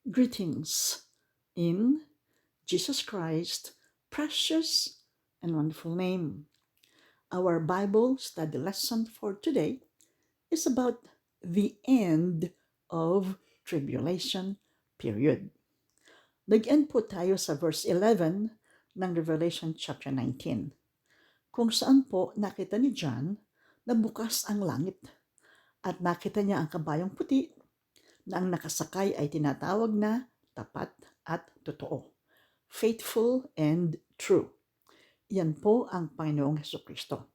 Greetings in Jesus Christ, precious and wonderful name. Our Bible study lesson for today is about the end of tribulation period. Nag-end po tayo sa verse 11 ng Revelation chapter 19, kung saan po nakita ni John na bukas ang langit at nakita niya ang kabayong puti na ang nakasakay ay tinatawag na tapat at totoo, faithful and true. Yan po ang Panginoong Hesukristo.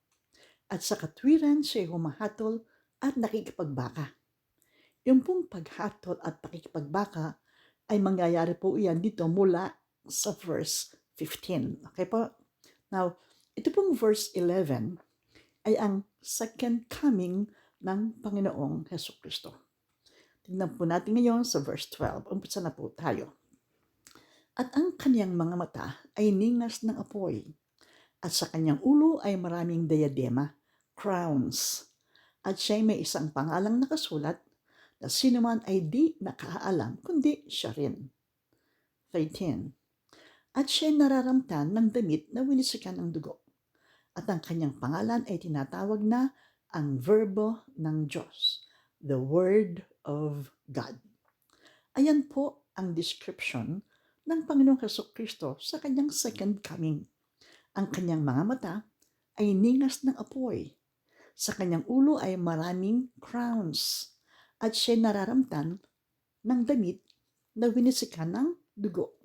At sa katwiran siya humahatol at nakikipagbaka. Yung pong paghatol at pakikipagbaka ay mangyayari po iyan dito mula sa verse 15. Okay po? Now, ito pong verse 11 ay ang second coming ng Panginoong Hesukristo. Tignan po natin ngayon sa verse 12. Umpisa na po tayo. At ang kanyang mga mata ay ningas ng apoy, at sa kanyang ulo ay maraming diadema, crowns. At siya may isang pangalang nakasulat na sino man ay di nakaalam, kundi siya rin. 13. At siya nararamtan ng damit na winisikan ng dugo. At ang kanyang pangalan ay tinatawag na ang verbo ng Diyos, the Word of God. Ayan po ang description ng Panginoong Hesukristo sa kanyang second coming. Ang kanyang mga mata ay ningas ng apoy. Sa kanyang ulo ay maraming crowns. At siya nararamtan ng damit na winisikan ng dugo.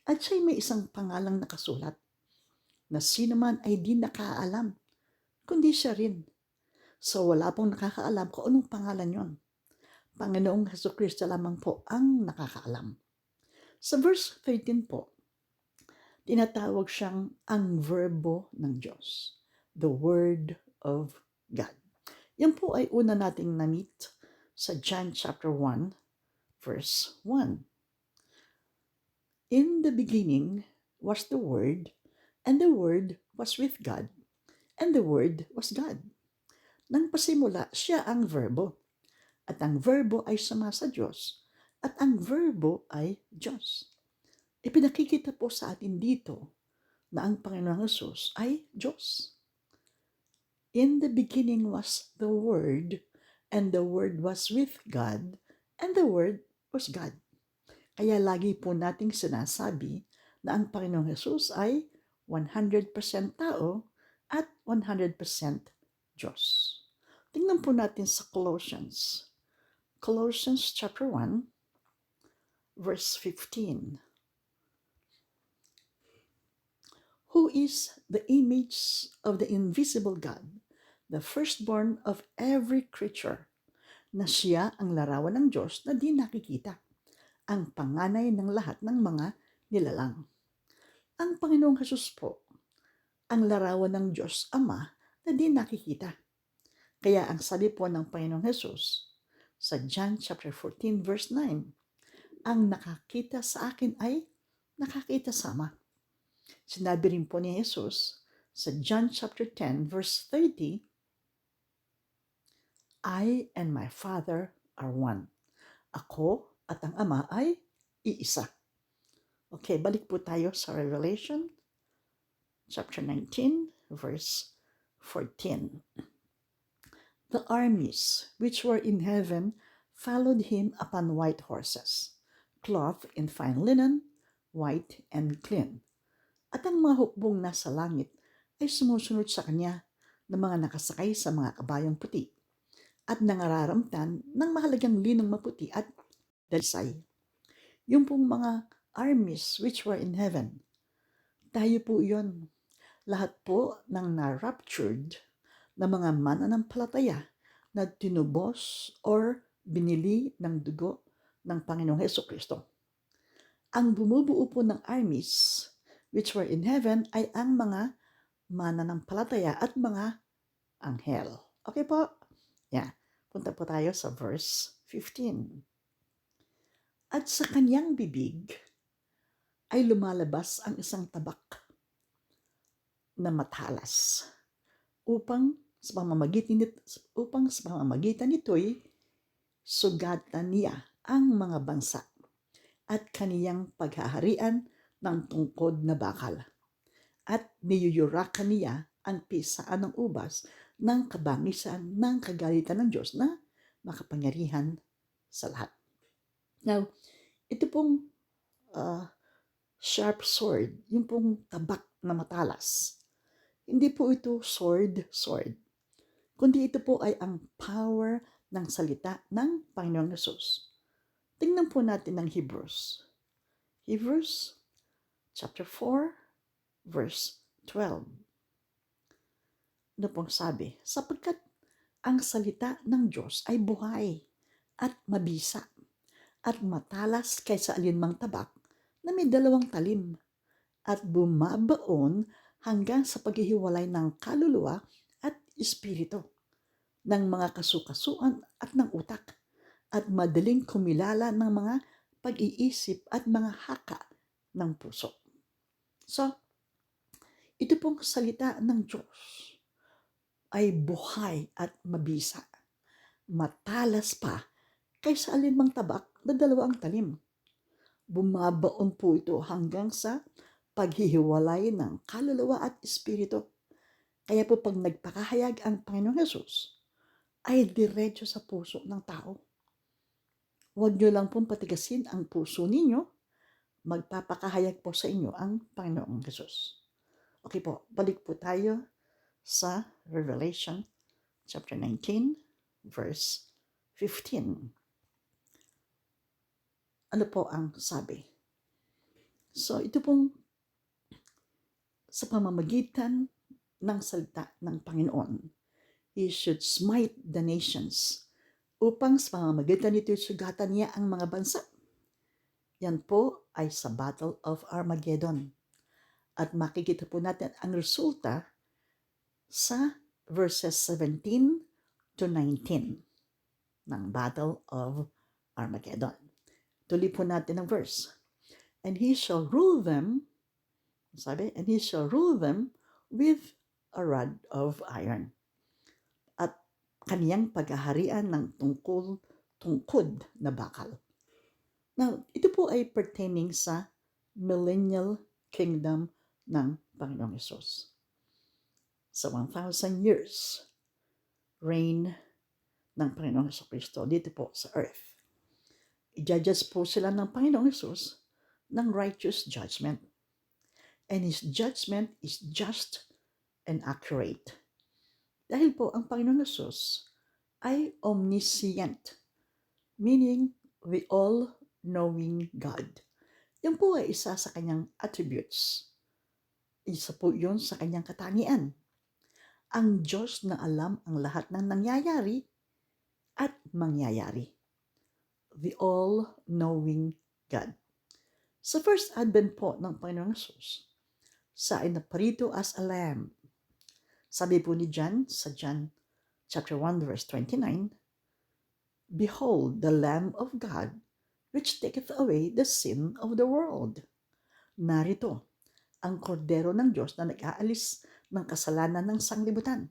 At siya may isang pangalang nakasulat na sino man ay di nakaalam, kundi siya rin. So wala pong nakakaalam kung anong pangalan yon. Panginoong Hesukristo lamang po ang nakakaalam. Sa verse 13 po, tinatawag siyang ang verbo ng Diyos, the Word of God. Yan po ay una nating na-meet sa John chapter 1, verse 1. In the beginning was the Word, and the Word was with God, and the Word was God. Nang pasimula, siya ang verbo, at ang verbo ay sama sa Diyos, at ang verbo ay Diyos. Ipinakikita po sa atin dito na ang Panginoong Hesus ay Diyos. In the beginning was the Word, and the Word was with God, and the Word was God. Kaya lagi po nating sinasabi na ang Panginoong Hesus ay 100% tao at 100% Diyos. Tingnan po natin sa Colossians. Colossians chapter 1, verse 15. Who is the image of the invisible God, the firstborn of every creature, na siya ang larawan ng Diyos na di nakikita, ang panganay ng lahat ng mga nilalang. Ang Panginoong Hesus po, ang larawan ng Diyos Ama na di nakikita. Kaya ang sabi po ng Panginoong Hesus sa John chapter 14 verse 9, ang nakakita sa akin ay nakakita sa Ama. Sinabi rin po ni Jesus sa John chapter 10 verse 30, I and my Father are one. Ako at ang Ama ay iisa. Okay, balik po tayo sa Revelation chapter 19 verse 14. The armies which were in heaven followed him upon white horses, clothed in fine linen, white and clean. At ang mga hukbong nasa langit ay sumusunod sa kanya ng mga nakasakay sa mga kabayong puti at nangararamtan ng mahalagang linong maputi at dalisay. Yung pong mga armies which were in heaven, tayo po yun. Lahat po ng na-raptured na mga mananampalataya na tinubos or binili ng dugo ng Panginoong Hesukristo. Ang bumubuo po ng armies which were in heaven ay ang mga mananampalataya at mga anghel. Okay po? Yeah. Punta po tayo sa verse 15. At sa kanyang bibig ay lumalabas ang isang tabak na matalas upang sa pamamagitan nito'y sugatan niya ang mga bansa at kaniyang paghaharian ng tungkod na bakal. At niyuyurakan niya ang pisaan ng ubas ng kabangisan ng kagalitan ng Diyos na makapangyarihan sa lahat. Now, ito pong sharp sword, yung pong tabak na matalas. Hindi po ito sword, kundi ito po ay ang power ng salita ng Panginoong Hesus. Tingnan po natin ang Hebrews. Hebrews chapter 4, verse 12. Ano pong sabi? Sapagkat ang salita ng Diyos ay buhay at mabisa at matalas kaysa alinmang tabak na may dalawang talim at bumabaon hanggang sa paghihiwalay ng kaluluwa at espiritu, ng mga kasukasuan at ng utak, at madaling kumilala ng mga pag-iisip at mga haka ng puso. So, ito pong salita ng Diyos ay buhay at mabisa, matalas pa kaysa alinmang tabak na dalawang talim. Bumabaon po ito hanggang sa paghihiwalay ng kaluluwa at espiritu. Kaya po pag nagpakahayag ang Panginoong Hesus, ay diretso sa puso ng tao. Huwag nyo lang pong patigasin ang puso ninyo, magpapakahayag po sa inyo ang Panginoong Hesus. Okay po, balik po tayo sa Revelation chapter 19, verse 15. Ano po ang sabi? So, ito pong sa pamamagitan ng salita ng Panginoon, He should smite the nations upang sa pamamagitan nito sugatan niya ang mga bansa. Yan po ay sa Battle of Armageddon. At makikita po natin ang resulta sa verses 17 to 19 ng Battle of Armageddon. Tuloy po natin ang verse. And he shall rule them, sabi, and he shall rule them with a rod of iron. At kaniyang paghaharian ng tungkod na bakal. Now, ito po ay pertaining sa millennial kingdom ng Panginoong Hesus. Sa 1,000 years reign ng Panginoong Jesucristo dito po sa earth. I-judges po sila ng Panginoong Hesus ng righteous judgment. And His judgment is just and accurate. Dahil po ang Panginoong Hesus ay omniscient, meaning the all-knowing God. Yan po ay isa sa kanyang attributes. Isa po yun sa kanyang katangian. Ang Diyos na alam ang lahat ng nangyayari at mangyayari. The all-knowing God. Sa first advent po ng Panginoong Hesus, siya ay naparito as a lamb. Sabi po ni John sa John chapter 1 verse 29, Behold the Lamb of God, which taketh away the sin of the world. Narito, ang kordero ng Diyos na nag-aalis ng kasalanan ng sanglibutan.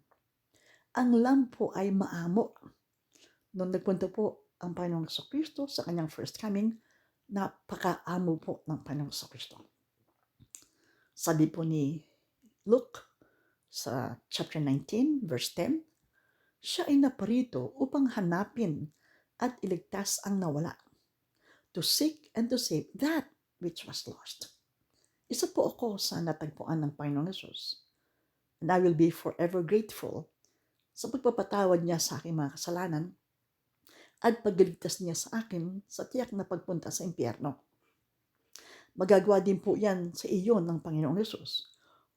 Ang lamb po ay maamo. Nung nagpunta po ang Panginoong Jesucristo sa kanyang first coming, napakaamo po ng Panginoong Jesucristo. Sabi po ni Luke sa chapter 19, verse 10, siya ay naparito upang hanapin at iligtas ang nawala, to seek and to save that which was lost. Isa po ako sa natagpuan ng Panginoong Hesus, and I will be forever grateful sa pagpapatawad niya sa aking mga kasalanan at pagliligtas niya sa akin sa tiyak na pagpunta sa impyerno. Magagawa din po yan sa iyo ng Panginoong Hesus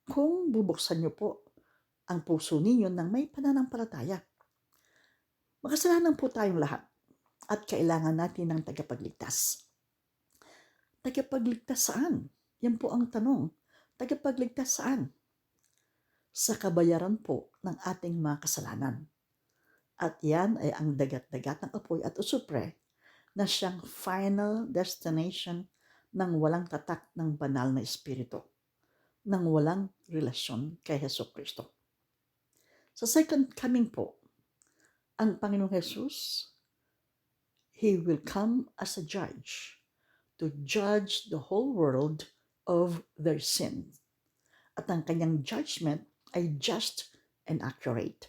kung bubuksan niyo po ang puso ninyo ng may pananampalataya. Makasalanan po tayong lahat at kailangan natin ng tagapagligtas. Tagapagligtas saan? Yan po ang tanong. Tagapagligtas saan? Sa kabayaran po ng ating mga kasalanan. At yan ay ang dagat-dagat ng apoy at usupre na siyang final destination ng walang tatak ng banal na espiritu, ng walang relasyon kay Jesucristo. Sa second coming po, ang Panginoong Hesus, He will come as a judge to judge the whole world of their sin. At ang kanyang judgment ay just and accurate.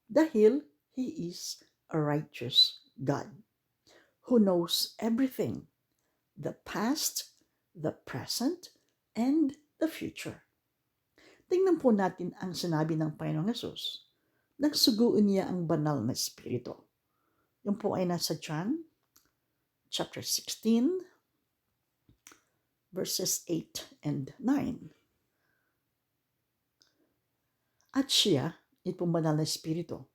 Dahil He is a righteous God who knows everything, the past, the present, and the future. Tingnan po natin ang sinabi ng Panginoong Hesus. Nagsuguin niya ang banal na Espiritu. Yung po ay nasa John chapter 16, verses 8 and 9. At siya, itong banal na Espiritu,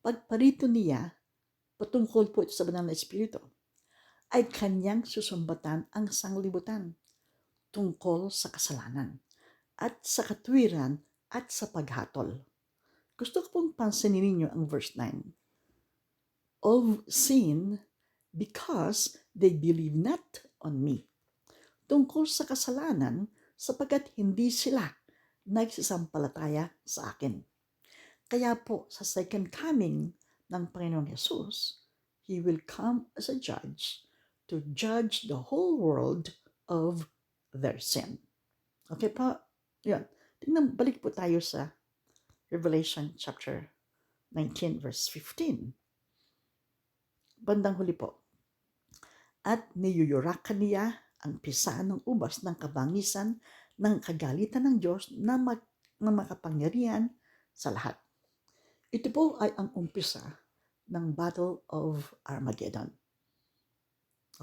pagparito niya, patungkol po ito sa banal na Espiritu, ay kanyang susumbatan ang sanglibutan tungkol sa kasalanan at sa katwiran at sa paghatol. Gusto ko pong pansinin ninyo ang verse 9. Of sin because they believe not on me. Tungkol sa kasalanan sapagkat hindi sila nagsisampalataya sa akin. Kaya po sa second coming ng Panginoong Hesus, He will come as a judge to judge the whole world of their sin. Okay po? Yun. Tingnan, balik po tayo sa Revelation chapter 19 verse 15. Bandang huli po. At niyuyurakan niya ang pisa ng ubas ng kabangisan ng kagalitan ng Diyos na makapangyarihan sa lahat. Ito po ay ang umpisa ng Battle of Armageddon.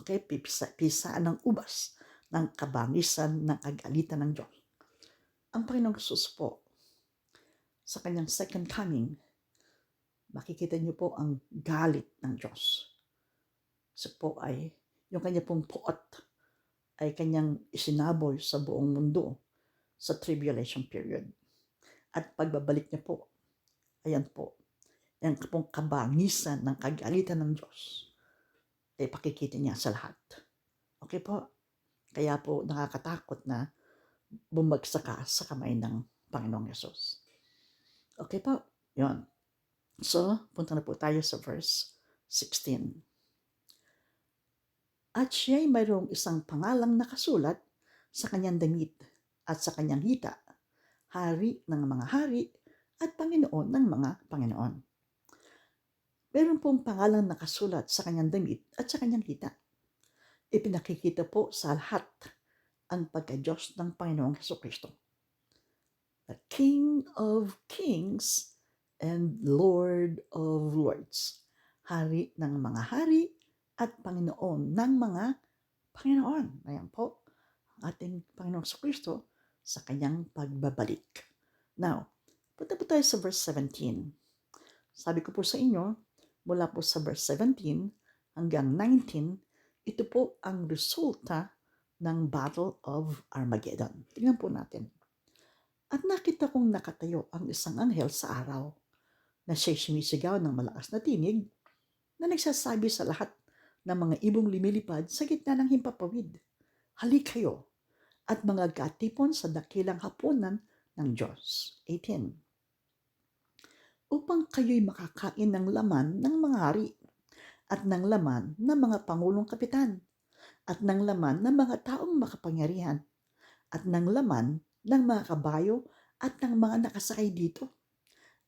Okay, pisa ng ubas ng kabangisan ng kagalitan ng Diyos. Ang Panginoong Hesus po, sa kanyang second coming, makikita niyo po ang galit ng Diyos. So po ay, yung kanya pong puot ay kanyang isinabol sa buong mundo sa tribulation period. At pagbabalik niya po, ayan po, yung pong kabangisan ng kagalitan ng Diyos ay pakikita niya sa lahat. Okay po? Kaya po nakakatakot na bumagsak ka sa kamay ng Panginoong Hesus. Okay po? Yun. So, punta na po tayo sa verse 16. At siya'y mayroong isang pangalang nakasulat sa kanyang damit at sa kanyang hita, hari ng mga hari at Panginoon ng mga Panginoon. Meron pong pangalang nakasulat sa kanyang damit at sa kanyang hita. Ipinakikita po sa lahat ang pagka-Diyos ng Panginoong Hesukristo. The King of Kings and Lord of Lords. Hari ng mga hari at Panginoon ng mga Panginoon. Ayan po, ang ating Panginoong Hesukristo sa kanyang pagbabalik. Now, punta po tayo sa verse 17. Sabi ko po sa inyo, mula po sa verse 17 hanggang 19, ito po ang resulta ng Battle of Armageddon. Tingnan po natin. At nakita kong nakatayo ang isang anghel sa araw na siya'y sumisigaw ng malakas na tinig na nagsasabi sa lahat ng mga ibong lumilipad sa gitna ng himpapawid. Halik kayo at mga katipon sa dakilang hapunan ng Diyos. 18. Upang kayo'y makakain ng laman ng mga hari at ng laman ng mga pangulong kapitan at ng laman ng mga taong makapangyarihan at ng laman ng mga kabayo at ng mga nakasakay dito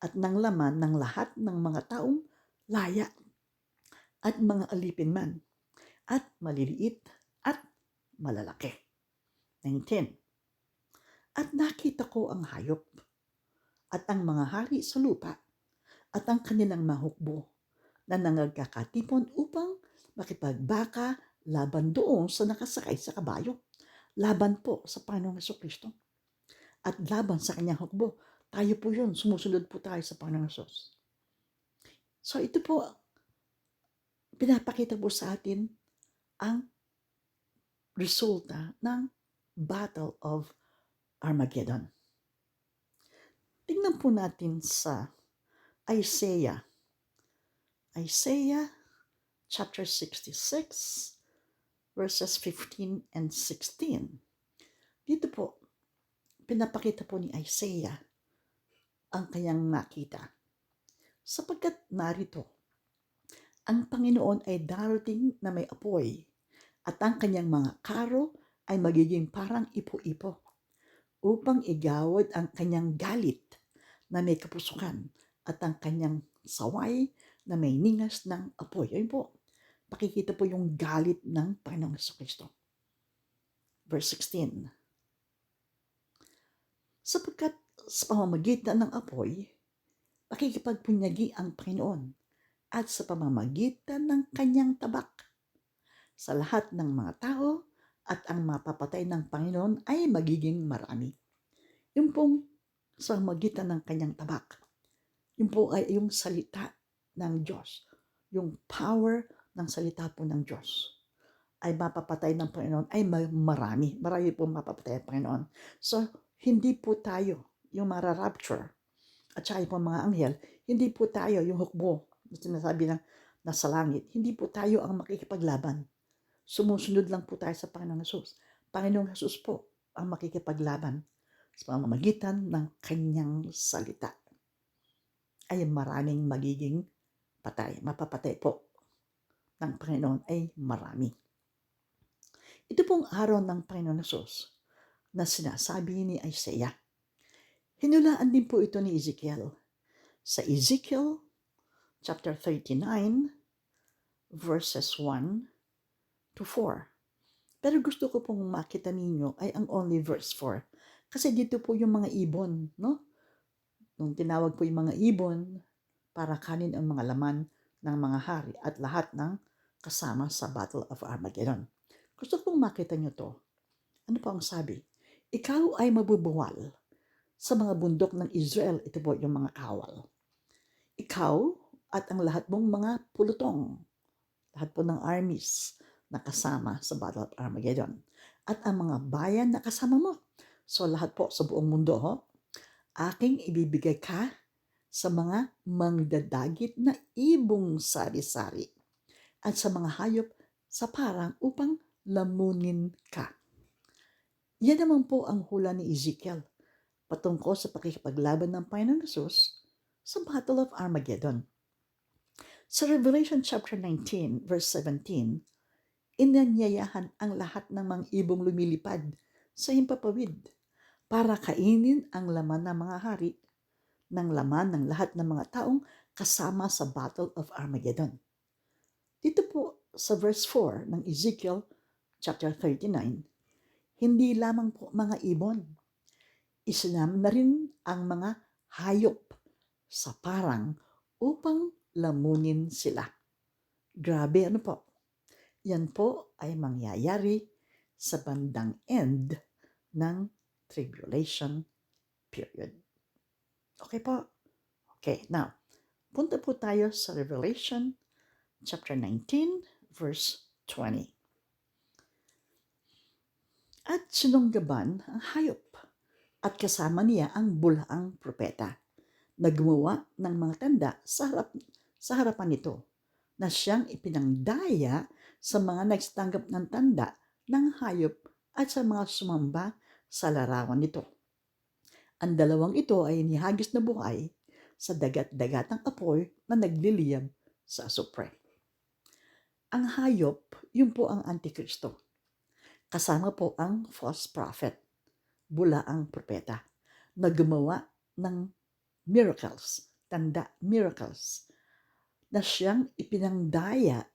at ng laman ng lahat ng mga taong laya at mga alipin man at maliliit at malalaki. 19. At nakita ko ang hayop at ang mga hari sa lupa at ang kanilang mahukbo na nangagkakatipon upang makipagbaka laban doon sa nakasakay sa kabayo. Laban po sa Panginoong Hesukristo. At laban sa kanyang hukbo. Tayo po yun. Sumusunod po tayo sa Panginoong Hesus. So ito po, pinapakita po sa atin ang resulta ng Battle of Armageddon. Tingnan po natin sa Isaiah chapter 66 verses 15 and 16. Dito po, pinapakita po ni Isaiah ang kanyang nakita. Sapagkat narito, ang Panginoon ay darating na may apoy at ang kanyang mga karo ay magiging parang ipo-ipo upang igawad ang kanyang galit na may kapusukan at ang kanyang saway na may ningas ng apoy. Ayun po, pakikita po yung galit ng Panginoong Kristo. Verse 16. Sapagkat sa pamamagitan ng apoy, pakikipagpunyagi ang Panginoon at sa pamamagitan ng kanyang tabak sa lahat ng mga tao at ang mapapatay ng Panginoon ay magiging marami. Yung pong sa magitan ng kanyang tabak, yung po ay yung salita ng Diyos, yung power ng salita po ng Diyos ay mapapatay ng Panginoon ay marami po mapapatay ng Panginoon. So, hindi po tayo yung mara-rapture at saka yung mga anghel, hindi po tayo yung hukbo na sinasabi na nasa langit, hindi po tayo ang makikipaglaban. Sumusunod lang po tayo sa Panginoong Jesus. Panginoong Jesus po ang makikipaglaban sa pamamagitan ng kanyang salita. Ay maraming magiging patay. Mapapatay po ng Panginoon ay marami. Ito pong araw ng Panginoon Jesus na sinasabi ni Isaiah. Hinulaan din po ito ni Ezekiel. Sa Ezekiel chapter 39 verses 1 to 4. Pero gusto ko pong makita ninyo ay ang only verse 4. Kasi dito po yung mga ibon, no? Nung tinawag po yung mga ibon para kanin ang mga laman ng mga hari at lahat ng kasama sa Battle of Armageddon. Gusto pong makita nyo to. Ano po ang sabi? Ikaw ay mabubuwal sa mga bundok ng Israel. Ito po yung mga kawal. Ikaw at ang lahat mong mga pulutong, lahat po ng armies na kasama sa Battle of Armageddon, at ang mga bayan na kasama mo. So lahat po sa buong mundo, aking ibibigay ka sa mga mangdadagit na ibong sari-sari at sa mga hayop sa parang upang lamunin ka. Yan naman po ang hula ni Ezekiel patungkol sa pakikipaglaban ng Panginoong Jesus sa Battle of Armageddon. Sa Revelation chapter 19 verse 17, inanyayahan ang lahat ng mga ibong lumilipad sa himpapawid para kainin ang laman ng mga hari ng laman ng lahat ng mga taong kasama sa Battle of Armageddon. Dito po sa verse 4 ng Ezekiel chapter 39, hindi lamang po mga ibon, isinama na rin ang mga hayop sa parang upang lamunin sila. Grabe, ano po? Yan po ay mangyayari sa bandang end ng tribulation period. Okay po? Okay, now, punta po tayo sa Revelation chapter 19, verse 20. At sinunggaban ang hayop at kasama niya ang bulaang propeta na gumawa ng mga tanda sa harapan nito na siyang ipinangdaya sa mga nagtanggap ng tanda ng hayop at sa mga sumamba sa larawan nito. Ang dalawang ito ay inihagis na buhay sa dagat-dagatang apoy na nagliliyab sa asupre. Ang hayop, yun po ang Antikristo. Kasama po ang false prophet, bulaang propeta, na gumawa ng miracles, miracles, na siyang ipinangdaya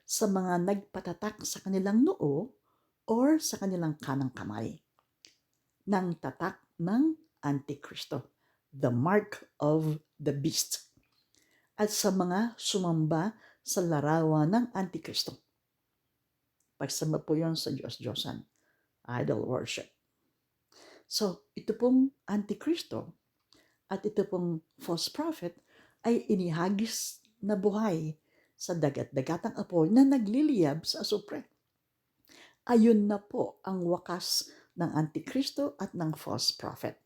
sa mga nagpatatak sa kanilang noo or sa kanilang kanang kamay ng tatak ng Antikristo, the mark of the beast, at sa mga sumamba sa larawan ng Antikristo. Pagsamba po yun sa Diyos-Diyosan, idol worship. So, ito pong Antikristo at ito pong false prophet ay inihagis na buhay sa dagat-dagatang apoy na nagliliyab sa asupre. Ayun na po ang wakas ng Antikristo at ng false prophet.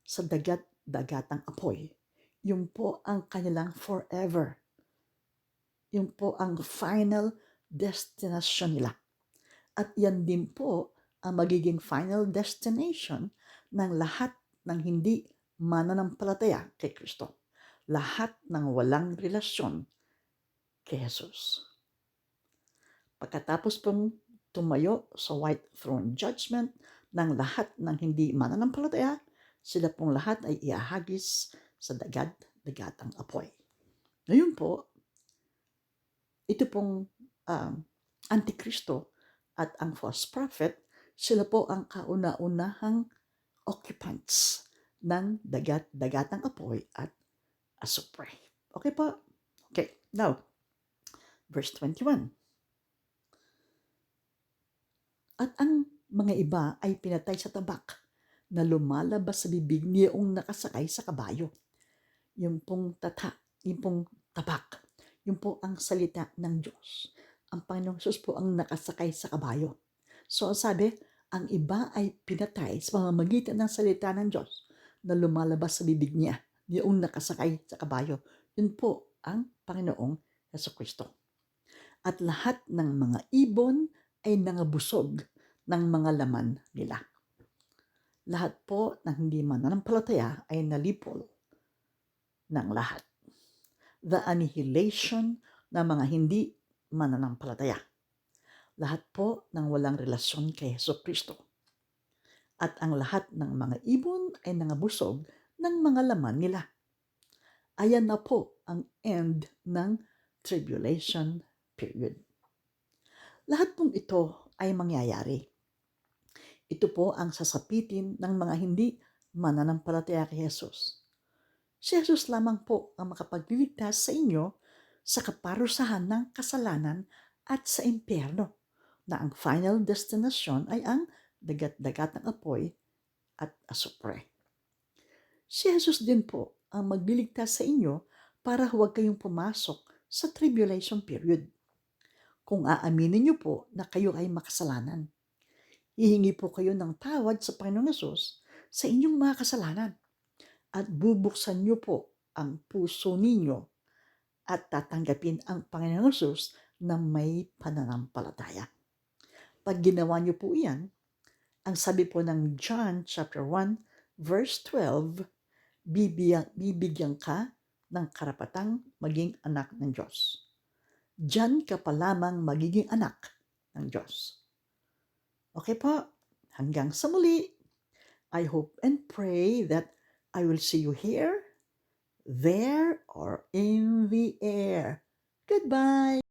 Sa dagat-dagatang apoy, yun po ang kanilang forever. Yun po ang final destination nila. At yan din po ang magiging final destination ng lahat ng hindi mananampalataya kay Kristo. Lahat ng walang relasyon kay Jesus. Pagkatapos pong tumayo sa white throne judgment ng lahat ng hindi mananampalataya, sila pong lahat ay iahagis sa dagat-dagatang apoy. Ngayon po, ito pong Antikristo at ang false prophet, sila po ang kauna-unahang occupants ng dagat-dagatang apoy at asupre. Okay po? Okay, now, verse 21. At ang mga iba ay pinatay sa tabak na lumalabas sa bibig niyong nakasakay sa kabayo. Yung pong yung pong tabak, yung po ang salita ng Diyos. Ang Panginoong Jesus po ang nakasakay sa kabayo. So sabi, ang iba ay pinatay sa pamamagitan ng salita ng Diyos na lumalabas sa bibig niya, yung nakasakay sa kabayo. Yun po ang Panginoong Jesucristo. At lahat ng mga ibon ay nangabusog ng mga laman nila. Lahat po ng hindi mananampalataya ay nalipol ng lahat. The annihilation ng mga hindi mananampalataya. Lahat po ng walang relasyon kay Jesucristo. At ang lahat ng mga ibon ay nangabusog ng mga laman nila. Ayan na po ang end ng tribulation period. Lahat pong ito ay mangyayari. Ito po ang sasapitin ng mga hindi mananampalataya kay Jesus. Si Jesus lamang po ang makapagliligtas sa inyo sa kaparusahan ng kasalanan at sa impyerno, na ang final destination ay ang dagat-dagatang apoy at asupre. Si Jesus din po ang magliligtas sa inyo para huwag kayong pumasok sa tribulation period. Kung aaminin niyo po na kayo ay makasalanan, hihingi po kayo ng tawad sa Panginoong Hesus sa inyong mga kasalanan at bubuksan niyo po ang puso ninyo at tatanggapin ang Panginoong Hesus na may pananampalataya. Pag ginawa niyo po iyan, ang sabi po ng John chapter 1 verse 12, bibigyan ka ng karapatang maging anak ng Diyos. Diyan ka pa lamang magiging anak ng Diyos. Okay po, hanggang sa muli. I hope and pray that I will see you here, there, or in the air. Goodbye.